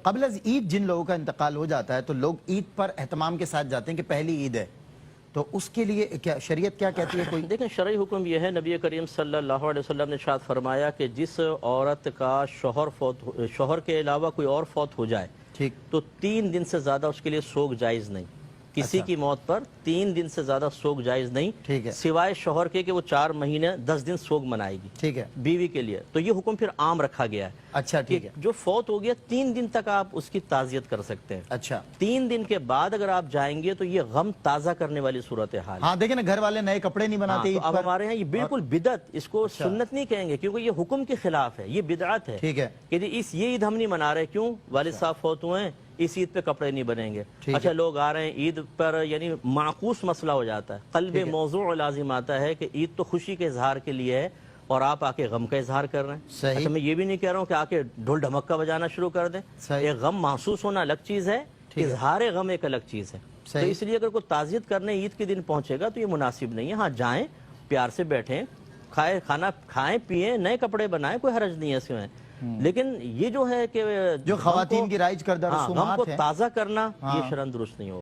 قبل از عید جن لوگوں کا انتقال ہو جاتا ہے تو لوگ عید پر اہتمام کے ساتھ جاتے ہیں کہ پہلی عید ہے، تو اس کے لیے کیا شریعت کیا کہتی ہے؟ کوئی دیکھیں شرعی حکم یہ ہے، نبی کریم صلی اللہ علیہ وسلم نے ارشاد فرمایا کہ جس عورت کا شوہر کے علاوہ کوئی اور فوت ہو جائے ٹھیک تو 3 دن سے زیادہ اس کے لیے سوگ جائز نہیں. کسی کی موت پر 3 دن سے زیادہ سوگ جائز نہیں، ٹھیک ہے، سوائے شوہر کے کہ وہ 4 مہینے 10 دن سوگ منائے گی ٹھیک ہے، بیوی کے لیے. تو یہ حکم پھر عام رکھا گیا ہے. اچھا ٹھیک ہے، جو فوت ہو گیا 3 دن تک آپ اس کی تعزیت کر سکتے ہیں. اچھا 3 دن کے بعد اگر آپ جائیں گے تو یہ غم تازہ کرنے والی صورتحال ہے. ہاں دیکھیں نا، گھر والے نئے کپڑے نہیں بناتے تو عید اب پر. ہمارے ہیں یہ بالکل بدعت، اس کو سنت نہیں کہیں گے کیونکہ یہ حکم کے خلاف ہے، یہ بدعت ہے. ٹھیک ہے، کہ یہ عید ہم نہیں منا رہے، کیوں؟ والد صاحب فوت ہوئے ہیں، اس عید پہ کپڑے نہیں بنیں گے. اچھا لوگ آ رہے ہیں عید پر، یعنی معکوس مسئلہ ہو جاتا ہے. قلب موضوع لازم آتا ہے کہ عید تو خوشی کے اظہار کے لیے ہے اور آپ آ کے غم کا اظہار کر رہے ہیں. اچھا میں یہ بھی نہیں کہہ رہا ہوں کہ آ کے ڈھول ڈھمکا بجانا شروع کر دیں. ایک غم محسوس ہونا الگ چیز ہے، اظہار غم ایک الگ چیز ہے. تو اس لیے اگر کوئی تعزیت کرنے عید کے دن پہنچے گا تو یہ مناسب نہیں ہے. ہاں جائیں، پیار سے بیٹھیں، کھانا کھائیں پیئیں، نئے کپڑے بنائیں، کوئی حرج نہیں ہے اس میں. لیکن یہ جو ہے کہ جو خواتین کی رائج کردہ غم رسومات کو ہیں تازہ کرنا یہ شرعاً درست نہیں ہوگا.